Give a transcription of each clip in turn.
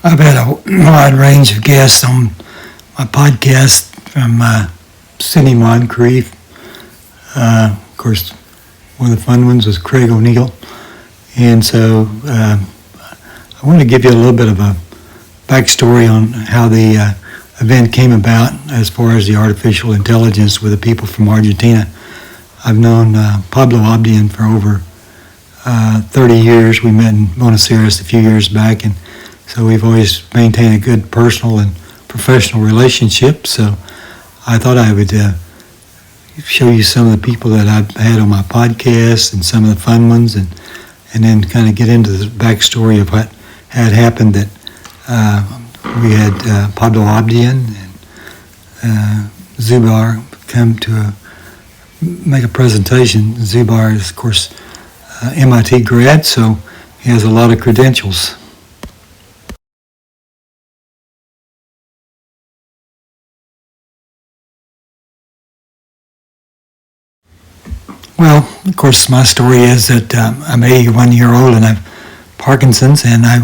I've had a wide range of guests on my podcast from Sidney Moncrief. Of course, one of the fun ones was Craig O'Neill. And so I want to give you a little bit of a backstory on how the event came about as far as the artificial intelligence with the people from Argentina. I've known Pablo Abdian for over 30 years. We met in Buenos Aires a few years back, and so we've always maintained a good personal and professional relationship. So I thought I would show you some of the people that I've had on my podcast and some of the fun ones, and then kind of get into the backstory of what had happened. That we had Pablo Abdian and Zubar come to make a presentation. Zubar is, of course, MIT grad, so he has a lot of credentials. Well, of course, my story is that I'm 81 year old and I have Parkinson's, and I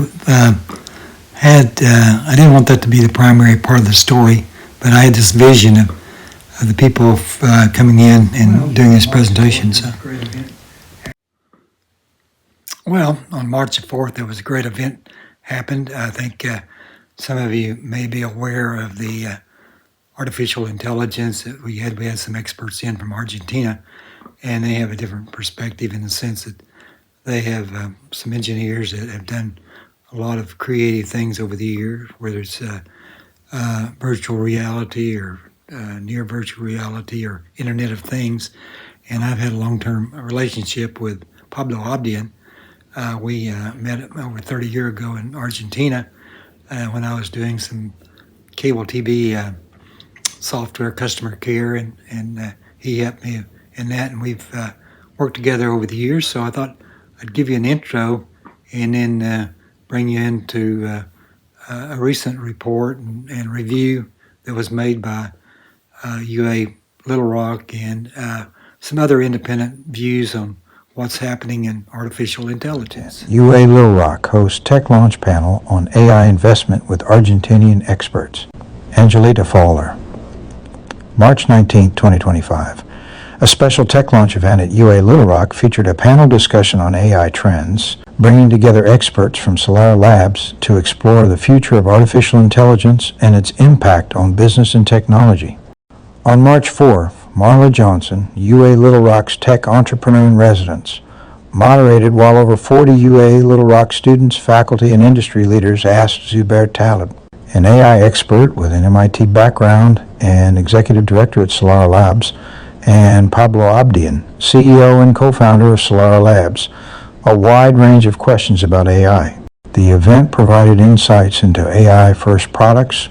didn't want that to be the primary part of the story, but I had this vision of the people coming in and doing this presentation. So. Well, on March the 4th, there was a great event happened. I think some of you may be aware of the artificial intelligence that we had. We had some experts in from Argentina, and they have a different perspective in the sense that they have some engineers that have done a lot of creative things over the years, whether it's virtual reality or near virtual reality or Internet of Things. And I've had a long-term relationship with Pablo Abdian. We met over 30 years ago in Argentina when I was doing some cable TV software customer care, and he helped me in that, and we've worked together over the years. So I thought I'd give you an intro and then bring you into a recent report and review that was made by UA Little Rock and some other independent views on what's happening in artificial intelligence. UA Little Rock hosts Tech Launch Panel on AI investment with Argentinian experts. Angelita Fowler. March 19, 2025. A special Tech Launch event at UA Little Rock featured a panel discussion on AI trends, bringing together experts from Solara Labs to explore the future of artificial intelligence and its impact on business and technology. On March 4th, Marla Johnson, UA Little Rock's Tech Entrepreneur in Residence, moderated while over 40 UA Little Rock students, faculty, and industry leaders asked Zubair Talib, an AI expert with an MIT background and executive director at Solara Labs, and Pablo Abdian, CEO and co-founder of Solara Labs, a wide range of questions about AI. The event provided insights into AI-first products,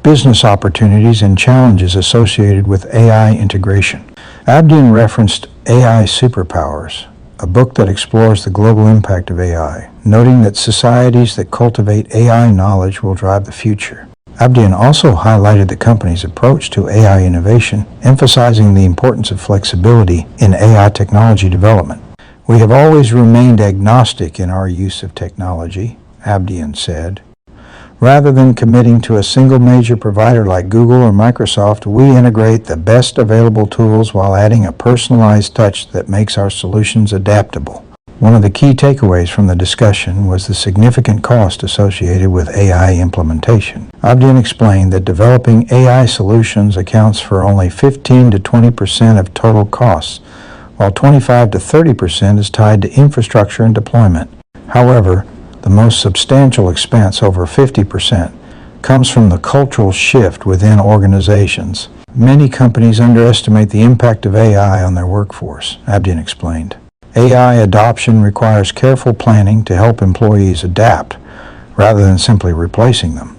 business opportunities, and challenges associated with AI integration. Abdian referenced AI Superpowers, a book that explores the global impact of AI, noting that societies that cultivate AI knowledge will drive the future. Abdian also highlighted the company's approach to AI innovation, emphasizing the importance of flexibility in AI technology development. We have always remained agnostic in our use of technology, Abdian said. Rather than committing to a single major provider like Google or Microsoft, we integrate the best available tools while adding a personalized touch that makes our solutions adaptable. One of the key takeaways from the discussion was the significant cost associated with AI implementation. Abdian explained that developing AI solutions accounts for only 15 to 20% of total costs, while 25 to 30% is tied to infrastructure and deployment. However, the most substantial expense, over 50%, comes from the cultural shift within organizations. Many companies underestimate the impact of AI on their workforce, Abdian explained. AI adoption requires careful planning to help employees adapt, rather than simply replacing them.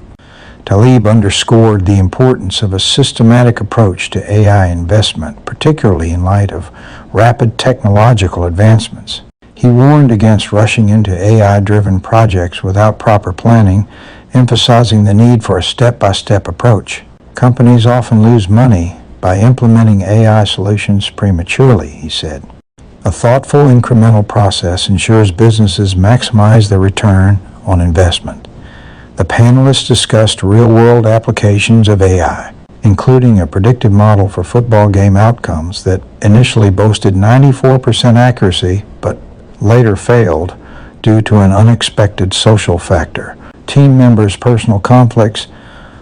Talib underscored the importance of a systematic approach to AI investment, particularly in light of rapid technological advancements. He warned against rushing into AI-driven projects without proper planning, emphasizing the need for a step-by-step approach. Companies often lose money by implementing AI solutions prematurely, he said. A thoughtful incremental process ensures businesses maximize their return on investment. The panelists discussed real-world applications of AI, including a predictive model for football game outcomes that initially boasted 94% accuracy but later failed due to an unexpected social factor. Team members' personal conflicts,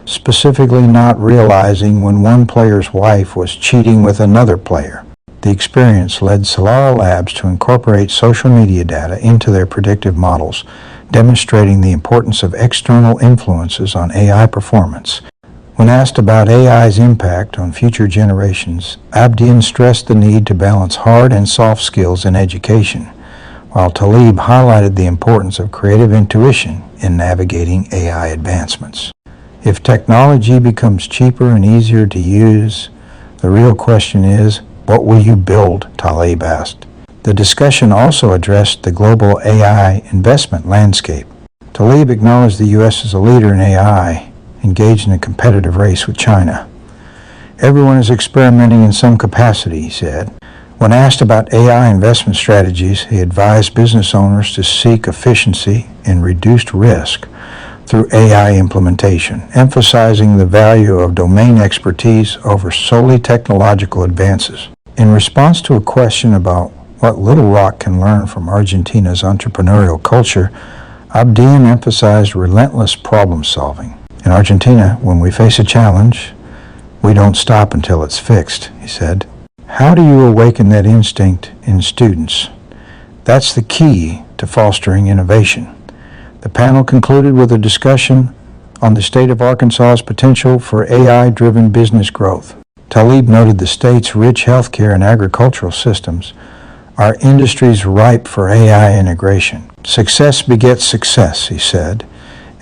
specifically not realizing when one player's wife was cheating with another player. The experience led Solara Labs to incorporate social media data into their predictive models, demonstrating the importance of external influences on AI performance. When asked about AI's impact on future generations, Abdian stressed the need to balance hard and soft skills in education, while Talib highlighted the importance of creative intuition in navigating AI advancements. If technology becomes cheaper and easier to use, the real question is, what will you build? Talib asked. The discussion also addressed the global AI investment landscape. Talib acknowledged the U.S. as a leader in AI, engaged in a competitive race with China. Everyone is experimenting in some capacity, he said. When asked about AI investment strategies, he advised business owners to seek efficiency and reduced risk through AI implementation, emphasizing the value of domain expertise over solely technological advances. In response to a question about what Little Rock can learn from Argentina's entrepreneurial culture, Abdian emphasized relentless problem solving. In Argentina, when we face a challenge, we don't stop until it's fixed, he said. How do you awaken that instinct in students? That's the key to fostering innovation. The panel concluded with a discussion on the state of Arkansas's potential for AI-driven business growth. Talib noted the state's rich healthcare and agricultural systems are industries ripe for AI integration. Success begets success, he said,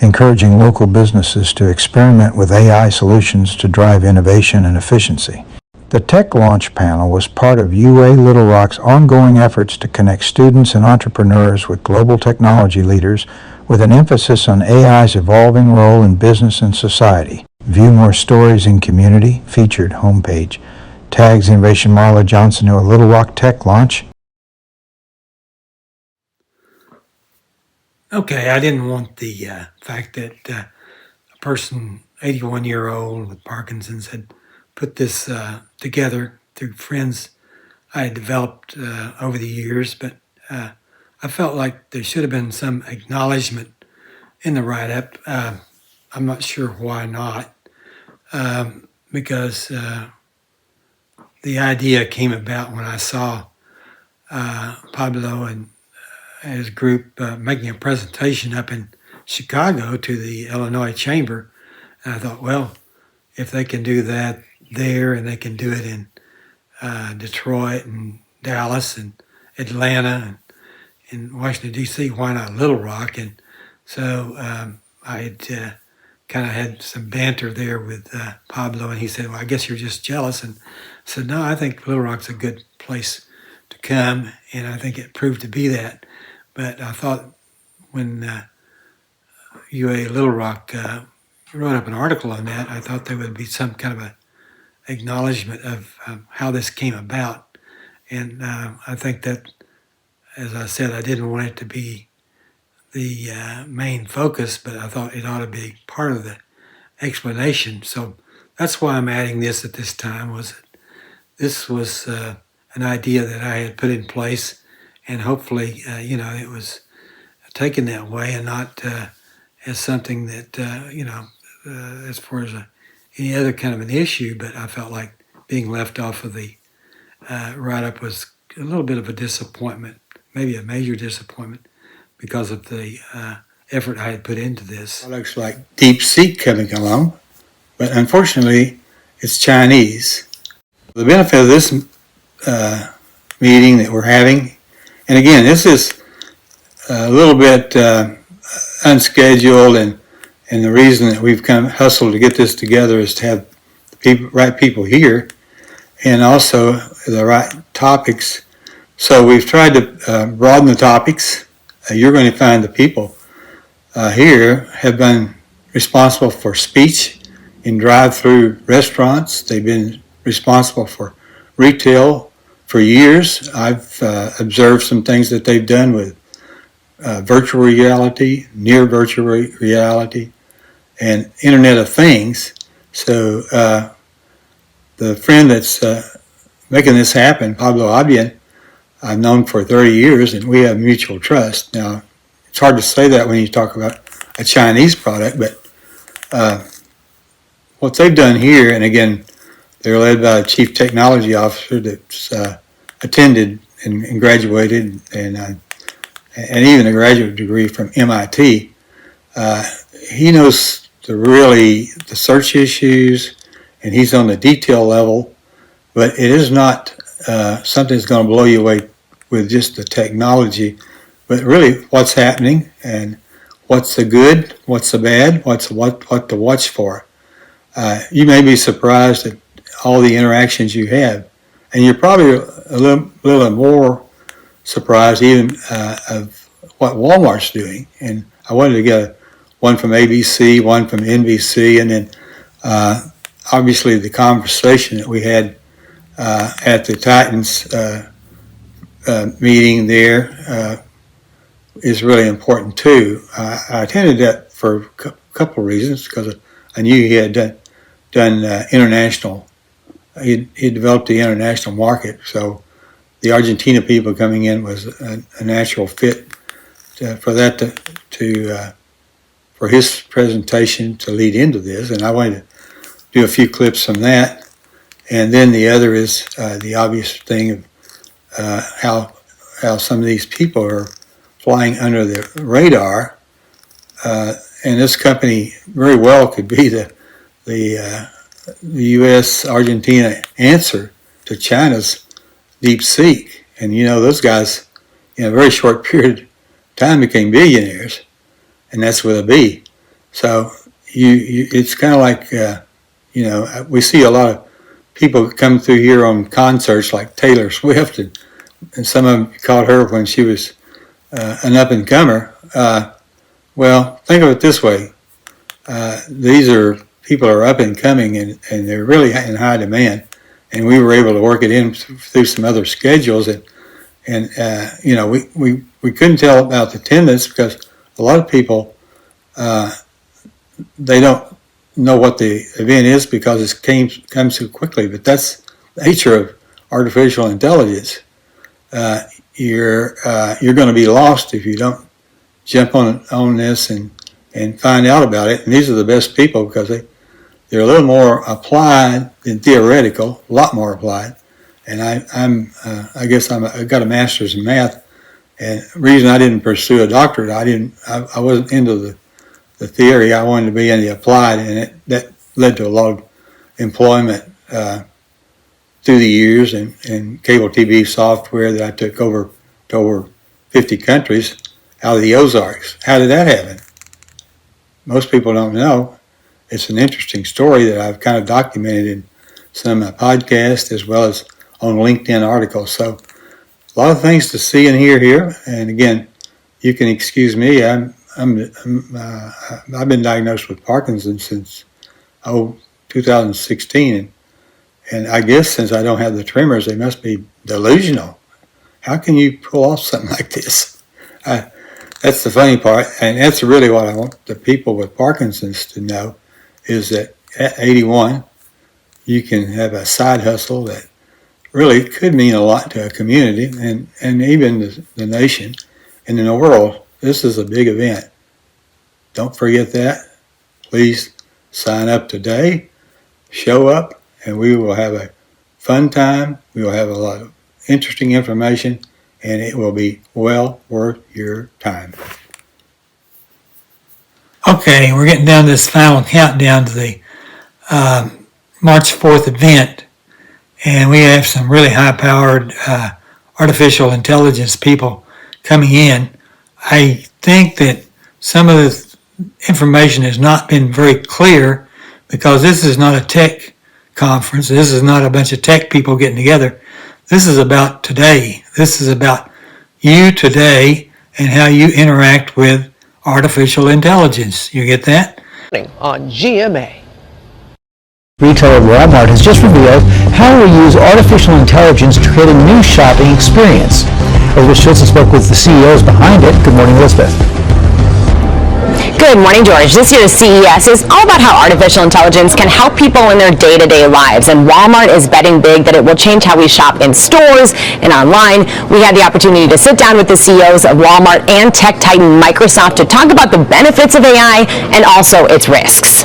encouraging local businesses to experiment with AI solutions to drive innovation and efficiency. The Tech Launch panel was part of UA Little Rock's ongoing efforts to connect students and entrepreneurs with global technology leaders with an emphasis on AI's evolving role in business and society. View more stories in community, featured homepage. Tags Innovation Marla Johnson to a Little Rock Tech Launch. Okay, I didn't want the fact that a person, 81-year-old with Parkinson's, had put this together through friends I had developed over the years, but I felt like there should have been some acknowledgement in the write-up. I'm not sure why not, because the idea came about when I saw Pablo and his group making a presentation up in Chicago to the Illinois Chamber. And I thought, well, if they can do that there and they can do it in Detroit and Dallas and Atlanta and Washington, D.C., why not Little Rock? And so I had kind of had some banter there with Pablo, and he said, well, I guess you're just jealous. And I said, no, I think Little Rock's a good place to come, and I think it proved to be that. But I thought when UA Little Rock wrote up an article on that, I thought there would be some kind of a acknowledgement of how this came about. And I think that, as I said, I didn't want it to be the main focus, but I thought it ought to be part of the explanation. So that's why I'm adding this at this time. This was an idea that I had put in place, and hopefully, it was taken that way and not as something that, as far as any other kind of an issue, but I felt like being left off of the write-up was a little bit of a disappointment, maybe a major disappointment, because of the effort I had put into this. It looks like DeepSeek coming along, but unfortunately, it's Chinese. The benefit of this meeting that we're having, and again, this is a little bit unscheduled, and the reason that we've kind of hustled to get this together is to have the right people here, and also the right topics. So we've tried to broaden the topics. You're going to find the people here have been responsible for speech in drive-through restaurants. They've been responsible for retail for years. I've observed some things that they've done with virtual reality, near virtual reality, and Internet of Things. So the friend that's making this happen, Pablo Abian, I've known for 30 years, and we have mutual trust. Now, it's hard to say that when you talk about a Chinese product, but what they've done here, and again, they're led by a chief technology officer that's attended and graduated, and even a graduate degree from MIT. He knows the search issues, and he's on the detail level, but it is not something that's going to blow you away with just the technology, but really what's happening and what's the good, what's the bad, what to watch for. You may be surprised at all the interactions you have, and you're probably a little more surprised even of what Walmart's doing. And I wanted to get one from ABC, one from NBC, and then obviously the conversation that we had at the Titans meeting there is really important too. I attended that for a couple of reasons, because I knew he had done international. He developed the international market, so the Argentina people coming in was a natural fit for that for his presentation to lead into this, and I wanted to do a few clips from that. And then the other is the obvious thing of how some of these people are flying under the radar, and this company very well could be the U.S. Argentina answer to China's DeepSeek. And those guys in a very short period of time became billionaires, and that's with a B. So it's kind of like we see a lot of people come through here on concerts like Taylor Swift, and some of them caught her when she was an up and comer. Well, think of it this way: these are people are up and coming, and they're really in high demand. And we were able to work it in through some other schedules, and we couldn't tell about the attendance because a lot of people they don't know what the event is because it comes so quickly. But that's the nature of artificial intelligence. You're going to be lost if you don't jump on this and find out about it. And these are the best people because they're a little more applied than theoretical, a lot more applied. And I guess I've got a master's in math. And the reason I didn't pursue a doctorate, I wasn't into the theory. I wanted to be in the applied, and that led to a lot of employment through the years and cable TV software that I took over to over 50 countries out of the Ozarks. How did that happen? Most people don't know. It's an interesting story that I've kind of documented in some podcasts as well as on LinkedIn articles. So a lot of things to see and hear here. And again, you can excuse me. I've been diagnosed with Parkinson's since 2016, and I guess since I don't have the tremors, they must be delusional. How can you pull off something like this? That's the funny part, and that's really what I want the people with Parkinson's to know, is that at 81, you can have a side hustle that really could mean a lot to a community and even the nation and in the world. This is a big event. Don't forget that. Please sign up today, show up, and we will have a fun time. We will have a lot of interesting information, and it will be well worth your time. Okay, we're getting down to this final countdown to the March 4th event, and we have some really high-powered artificial intelligence people coming in. I think that some of the information has not been very clear because this is not a tech conference. This is not a bunch of tech people getting together. This is about today. This is about you today and how you interact with artificial intelligence. You get that? On GMA. Retailer Walmart has just revealed how it will use artificial intelligence to create a new shopping experience. Elizabeth Schultz spoke with the CEOs behind it. Good morning, Elizabeth. Good morning, George. This year's CES is all about how artificial intelligence can help people in their day-to-day lives, and Walmart is betting big that it will change how we shop in stores and online. We had the opportunity to sit down with the CEOs of Walmart and tech titan Microsoft to talk about the benefits of AI and also its risks.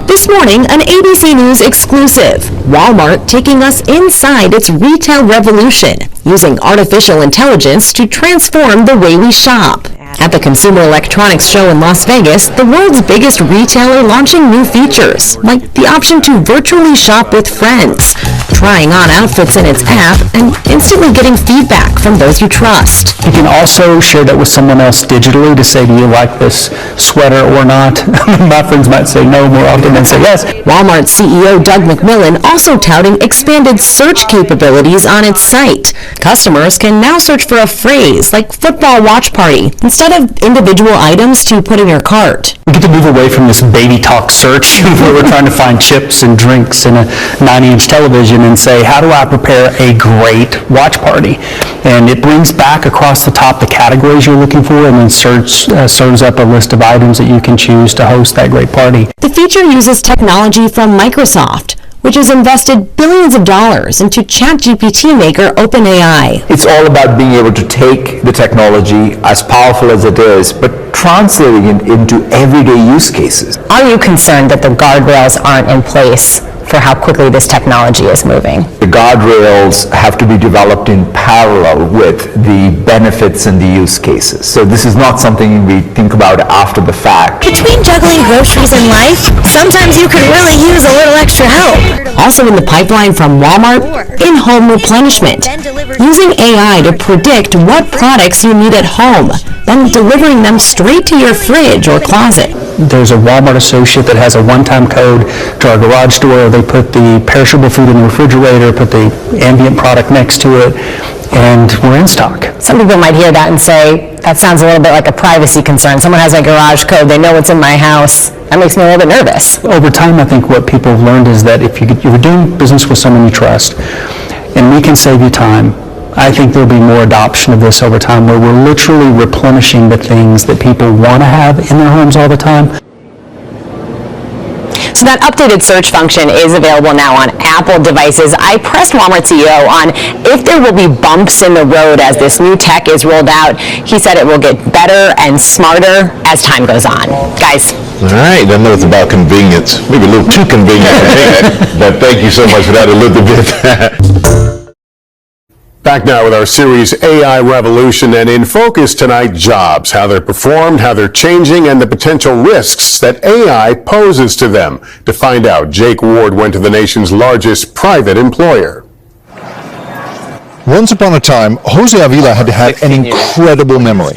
This morning, an ABC News exclusive. Walmart taking us inside its retail revolution, using artificial intelligence to transform the way we shop. At the Consumer Electronics Show in Las Vegas, the world's biggest retailer launching new features, like the option to virtually shop with friends, trying on outfits in its app, and instantly getting feedback from those you trust. You can also share that with someone else digitally to say, do you like this sweater or not? My friends might say no more often than say yes. Walmart CEO Doug McMillon also touting expanded search capabilities on its site. Customers can now search for a phrase like football watch party instead of individual items to put in your cart. We get to move away from this baby talk search where we're trying to find chips and drinks and a 90-inch television and say, how do I prepare a great watch party? And it brings back across the top the categories you're looking for and then serves up a list of items that you can choose to host that great party. The feature uses technology from Microsoft, which has invested billions of dollars into ChatGPT maker OpenAI. It's all about being able to take the technology, as powerful as it is, but translating it into everyday use cases. Are you concerned that the guardrails aren't in place for how quickly this technology is moving? The guardrails have to be developed in parallel with the benefits and the use cases. So this is not something we think about after the fact. Between juggling groceries and life, sometimes you could really use a little extra help. Also in the pipeline from Walmart, in-home replenishment, using AI to predict what products you need at home, then delivering them straight to your fridge or closet. There's a Walmart associate that has a one-time code to our garage door. They put the perishable food in the refrigerator, put the ambient product next to it, and we're in stock. Some people might hear that and say, that sounds a little bit like a privacy concern. Someone has my garage code, they know what's in my house. That makes me a little bit nervous. Over time, I think what people have learned is that if you're doing business with someone you trust, and we can save you time, I think there'll be more adoption of this over time where we're literally replenishing the things that people want to have in their homes all the time. So that updated search function is available now on Apple devices. I pressed Walmart CEO on if there will be bumps in the road as this new tech is rolled out. He said it will get better and smarter as time goes on. Guys. All right, I know it's about convenience, maybe a little too convenient for me, but thank you so much for that, Elizabeth. Back now with our series AI Revolution, and in focus tonight, jobs, how they're performed, how they're changing, and the potential risks that AI poses to them. To find out, Jake Ward went to the nation's largest private employer. Once upon a time, Jose Avila had to have an incredible memory.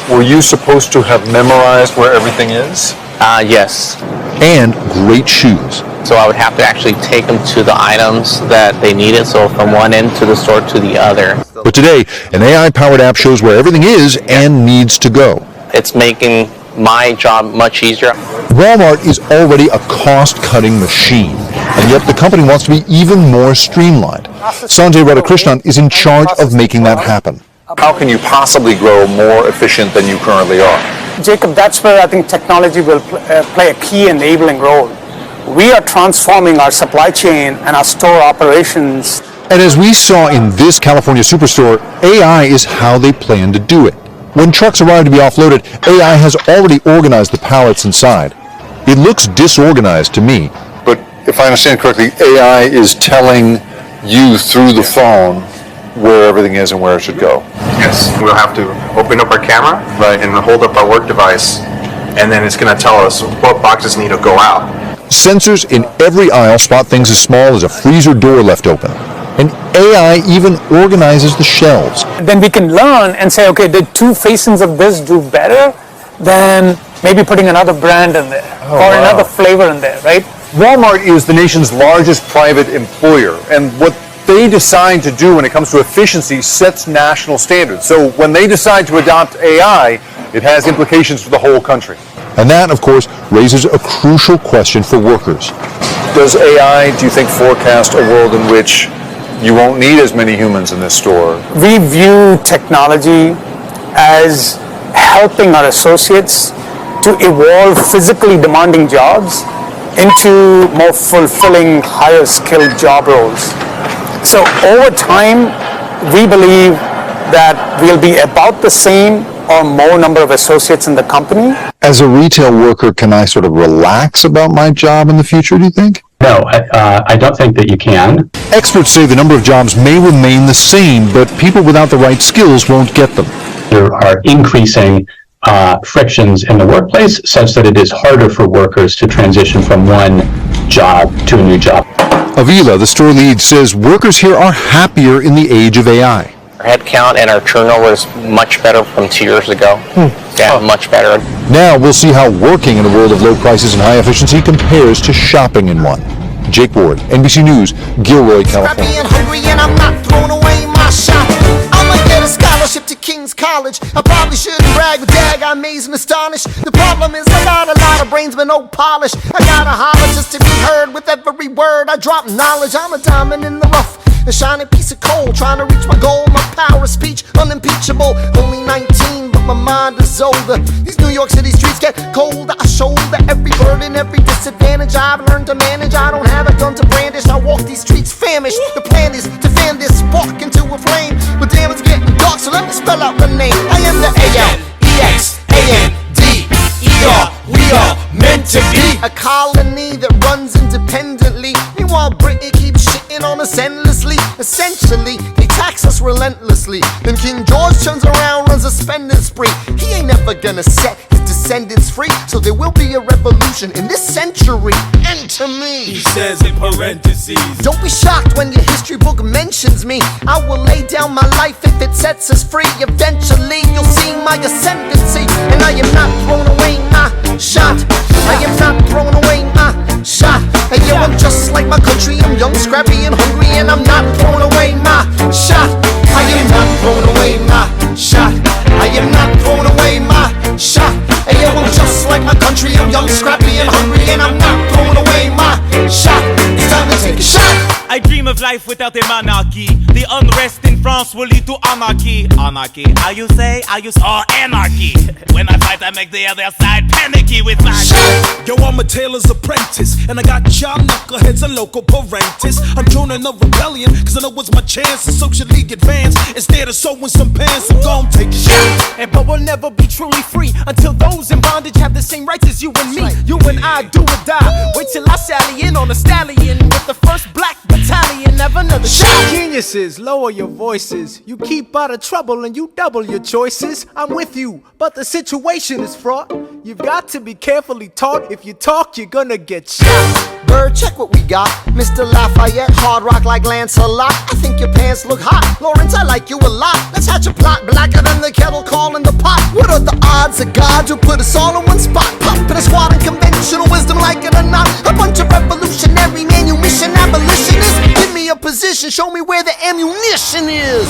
Were you supposed to have memorized where everything is? Yes. And great shoes. So I would have to actually take them to the items that they needed, so from one end to the store to the other. But today, an AI-powered app shows where everything is and needs to go. It's making my job much easier. Walmart is already a cost-cutting machine, and yet the company wants to be even more streamlined. Sanjay Radhakrishnan is in charge of making that happen. How can you possibly grow more efficient than you currently are? Jacob, that's where I think technology will play a key enabling role. We are transforming our supply chain and our store operations. And as we saw in this California superstore, AI is how they plan to do it. When trucks arrive to be offloaded, AI has already organized the pallets inside. It looks disorganized to me. But if I understand correctly, AI is telling you through the phone where everything is and where it should go. Yes, we'll have to open up our camera and hold up our work device, and then it's going to tell us what boxes need to go out. Sensors in every aisle spot things as small as a freezer door left open. And AI even organizes the shelves. Then we can learn and say, okay, did two facings of this do better than maybe putting another brand in there another flavor in there, right? Walmart is the nation's largest private employer, and what they decide to do when it comes to efficiency sets national standards. So when they decide to adopt AI, it has implications for the whole country. And that, of course, raises a crucial question for workers. Does AI, do you think, forecast a world in which you won't need as many humans in this store? We view technology as helping our associates to evolve physically demanding jobs into more fulfilling, higher skilled job roles. So over time, we believe that we'll be about the same or more number of associates in the company. As a retail worker, can I sort of relax about my job in the future, do you think? No, I don't think that you can. Experts say the number of jobs may remain the same, but people without the right skills won't get them. There are increasing frictions in the workplace such that it is harder for workers to transition from one job to a new job. Avila, the store lead, says workers here are happier in the age of AI. Our head count and our turnover is much better from 2 years ago. Yeah, much better. Now we'll see how working in a world of low prices and high efficiency compares to shopping in one. Jake Ward, NBC News, Gilroy, California. Scholarship to King's College. I probably shouldn't brag, but dag, I'm amazed and astonished. The problem is I got a lot of brains but no polish. I gotta holler just to be heard with every word I drop knowledge. I'm a diamond in the rough, a shining piece of coal, trying to reach my goal. My power of speech unimpeachable. Only 19, but my mind is older. These New York City streets get colder. I shoulder every burden, every disadvantage I've learned to manage. I don't have a gun to brandish. I walk these streets famished. The plan is to fan this spark into a flame, but damn, it's getting dark, so let me spell out the name. I am the A-L-E-X-A-N-D-E-R. We are meant to be a colony that runs independently. Meanwhile, Britain keeps shitting on us endlessly. Essentially, they tax us relentlessly. Then King George turns around, runs a spending spree. He ain't never gonna set his descendants free, so there will be a revolution in this century. Enter me, he says in parentheses. Don't be shocked when your history book mentions me. I will lay down my life if it sets us free. Eventually you'll see my ascendancy, and I am not throwing away my shot. I am not throwing away my shot. And yo, I'm just like my country. I'm young, scrappy, and hungry, and I'm not throwing away my shot. I am not throwing away my shot. I am not throwing away my shot. And yo, I'm just like my country. I'm young, scrappy, and hungry, and I'm not throwing away my shot. It's time to take a shot. I dream of life without a monarchy. The unrest in France will lead to anarchy. Anarchy, how you say? Anarchy. When I fight, I make the other side panicky with my shot. Yo, I'm a tailor's apprentice, and I got y'all knuckleheads and local parentes. I'm joining a rebellion, cause I know it's my chance to socially advance. Instead of sewing some pants, I'm gon' take a shot. But we'll never be truly free until those in bondage have the same rights as you and me. You and I do or die. Wait till I sally in on a stallion with the first black battalion. Never another shot. Geniuses, lower your voices. You keep out of trouble and you double your choices. I'm with you, but the situation is fraught. You've got to be carefully taught. If you talk, you're gonna get shot. Bird, check what we got. Mr. Lafayette, hard rock like Lancelot. I think your pants look hot. Lawrence, I like you a lot. Let's hatch a plot blacker than the kettle calling the pot. What are the odds of God to put us all in one spot? Pop in a squad in conventional wisdom, like it or not. A bunch of revolutionary manumission abolitionists. Give me a position, show me where the ammunition is.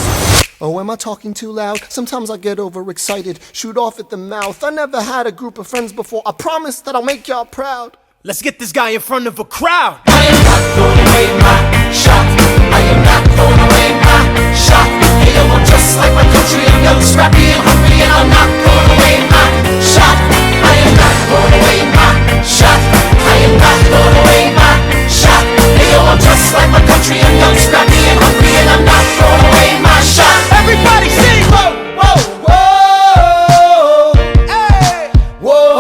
Oh, am I talking too loud? Sometimes I get overexcited, shoot off at the mouth. I never had a group of friends before. I promise that I'll make y'all proud. Let's get this guy in front of a crowd. I am not throwing away my shot. I am not throwing away my shot. Hey yo, I'm just like my country. I'm young, scrappy, and hungry, and I'm not throwing away my shot. I am not throwing away my shot. I am not throwing away my shot. Hey yo, I'm just like my country. I'm young, scrappy, and hungry, and I'm not throwing away my shot. Everybody sing! Whoa, whoa, whoa, hey, whoa.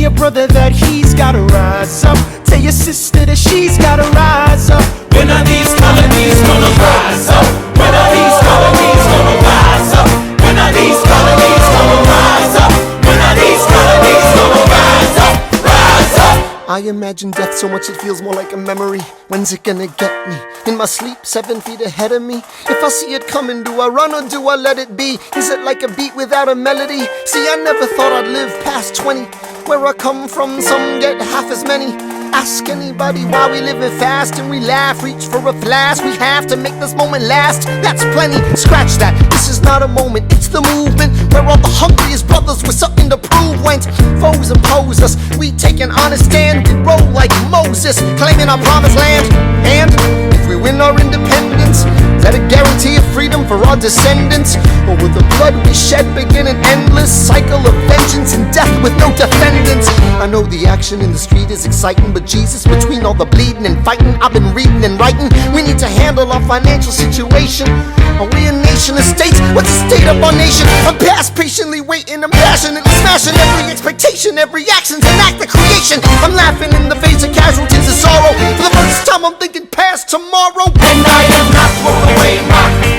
Brother that he's gotta rise up. Tell your sister that she's gotta rise up. When are these colonies gonna rise up? When are these colonies gonna rise up? When are these colonies gonna rise up? When are these colonies gonna rise up? Rise up! I imagine death so much it feels more like a memory. When's it gonna get me? In my sleep, 7 feet ahead of me. If I see it coming, do I run or do I let it be? Is it like a beat without a melody? See, I never thought I'd live past 20. Where I come from, some get half as many. Ask anybody why we living fast and we laugh. Reach for a flash, we have to make this moment last. That's plenty, scratch that. This is not a moment, it's the movement where all the hungriest brothers with something to prove went. Foes oppose us, we take an honest stand. We roll like Moses, claiming our promised land. And if we win our independence, is that a guarantee of freedom for our descendants? Or will the blood we shed begin an endless cycle of vengeance and death with no defendants? I know the action in the street is exciting, but Jesus, between all the bleeding and fighting I've been reading and writing, we need to handle our financial situation. Are we a nation of states? What's the state of our nation? I'm past patiently waiting, I'm passionately smashing every expectation, every action's an act of creation. I'm laughing in the face of casualties of sorrow. For the first time I'm thinking past tomorrow. And I am not throwing away my